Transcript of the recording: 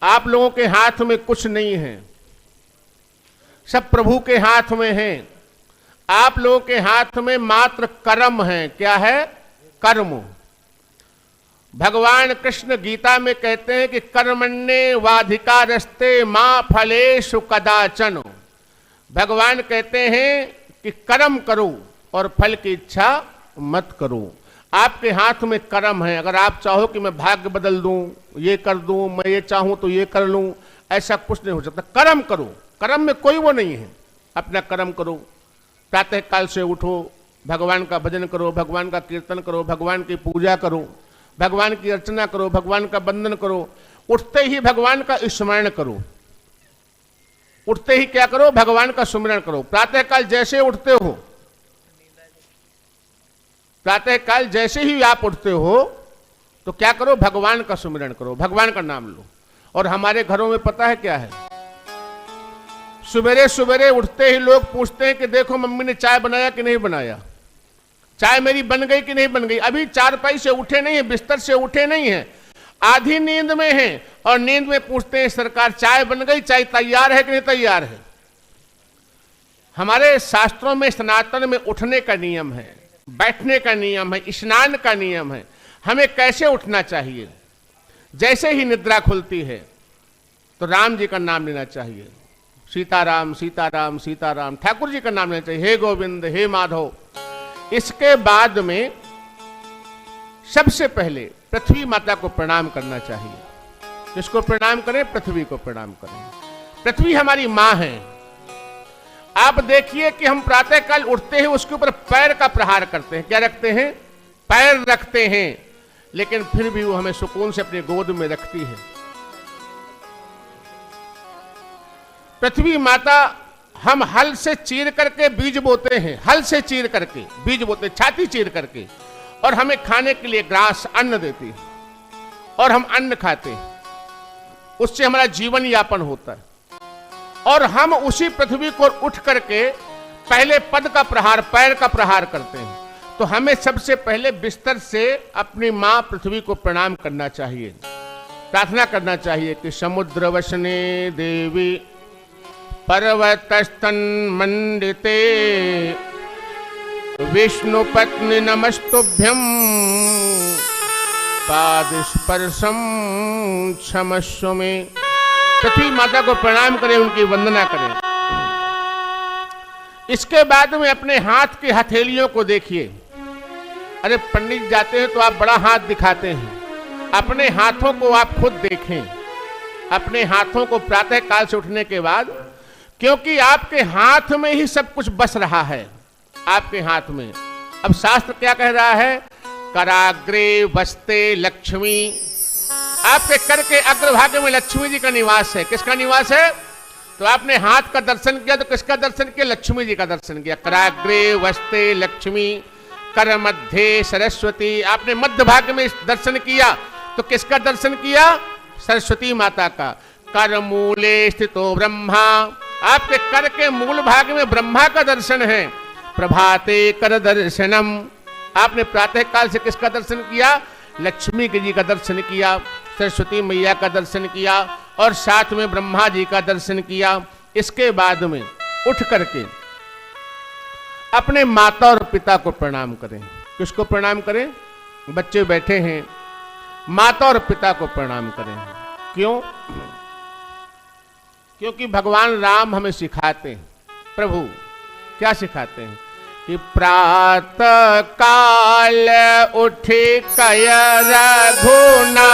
आप लोगों के हाथ में कुछ नहीं है, सब प्रभु के हाथ में है। आप लोगों के हाथ में मात्र कर्म है। क्या है? कर्म। भगवान कृष्ण गीता में कहते हैं कि कर्मण्ये वाधिकारस्ते मां फलेषु कदाचन। भगवान कहते हैं कि कर्म करो और फल की इच्छा मत करो। आपके हाथ में कर्म है। अगर आप चाहो कि मैं भाग्य बदल दूं, ये कर दूं, मैं ये चाहूं तो ये कर लूं, ऐसा कुछ नहीं हो सकता। कर्म करो, कर्म में कोई वो नहीं है। अपना कर्म करो, प्रातः काल से उठो, भगवान का भजन करो, भगवान का कीर्तन करो, भगवान की पूजा करो, भगवान की अर्चना करो, भगवान का वंदन करो। उठते ही भगवान का स्मरण करो। उठते ही क्या करो? भगवान का सुमिरन करो। प्रातः काल जैसे उठते हो, प्रातः काल जैसे ही आप उठते हो तो क्या करो? भगवान का सुमिरन करो, भगवान का नाम लो। और हमारे घरों में पता है क्या है? सवेरे सवेरे उठते ही लोग पूछते हैं कि देखो मम्मी ने चाय बनाया कि नहीं बनाया, चाय मेरी बन गई कि नहीं बन गई। अभी चारपाई से उठे नहीं है, बिस्तर से उठे नहीं है, आधी नींद में है। और नींद में पूछते हैं सरकार चाय बन गई, चाय तैयार है कि नहीं तैयार है। हमारे शास्त्रों में सनातन में उठने का नियम है, बैठने का नियम है, स्नान का नियम है। हमें कैसे उठना चाहिए? जैसे ही निद्रा खुलती है तो राम जी का नाम लेना चाहिए। सीताराम सीताराम सीताराम, ठाकुर जी का नाम लेना चाहिए, हे गोविंद हे माधव। इसके बाद में सबसे पहले पृथ्वी माता को प्रणाम करना चाहिए। किसको प्रणाम करें? पृथ्वी को प्रणाम करें। पृथ्वी हमारी मां है। आप देखिए कि हम प्रातः काल उठते हैं, उसके ऊपर पैर का प्रहार करते हैं। क्या रखते हैं? पैर रखते हैं, लेकिन फिर भी वो हमें सुकून से अपनी गोद में रखती है। पृथ्वी माता, हम हल से चीर करके बीज बोते हैं, हल से चीर करके बीज बोते, छाती चीर करके, और हमें खाने के लिए ग्रास अन्न देती है और हम अन्न खाते हैं, उससे हमारा जीवन यापन होता है। और हम उसी पृथ्वी को उठ करके पहले पद का प्रहार, पैर का प्रहार करते हैं। तो हमें सबसे पहले बिस्तर से अपनी मां पृथ्वी को प्रणाम करना चाहिए, प्रार्थना करना चाहिए कि समुद्र वसने देवी पर्वतस्तन मंडिते विष्णु पत्नी नमस्तुभ्यं पाद स्पर्शम क्षमस्व में। पृथ्वी माता को प्रणाम करें, उनकी वंदना करें। इसके बाद में अपने हाथ की हथेलियों को देखिए। अरे पंडित जाते हैं तो आप बड़ा हाथ दिखाते हैं, अपने हाथों को आप खुद देखें। अपने हाथों को प्रातः काल से उठने के बाद, क्योंकि आपके हाथ में ही सब कुछ बस रहा है, आपके हाथ में। अब शास्त्र क्या कह रहा है? कराग्रे वस्ते लक्ष्मी। आपके कर के अग्रभाग में लक्ष्मी जी का निवास है। किसका निवास है? तो आपने हाथ का दर्शन किया तो किसका दर्शन किया? लक्ष्मी जी का दर्शन किया। कराग्रे वस्ते लक्ष्मी, कर मध्य सरस्वती। आपने मध्य भाग में दर्शन किया तो किसका दर्शन किया? सरस्वती माता का। कर मूले स्थितो ब्रह्मा। आपके कर के मूल भाग में ब्रह्मा का दर्शन है। प्रभाते कर दर्शनम। आपने प्रातः काल से किसका दर्शन किया? लक्ष्मी जी का दर्शन किया, सरस्वती मैया का दर्शन किया और साथ में ब्रह्मा जी का दर्शन किया। इसके बाद में उठ करके अपने माता और पिता को प्रणाम करें। किसको प्रणाम करें? बच्चे बैठे हैं, माता और पिता को प्रणाम करें। क्यों? क्योंकि भगवान राम हमें सिखाते हैं। प्रभु क्या सिखाते हैं? कि प्रातः काल उठ कय रघुनाथा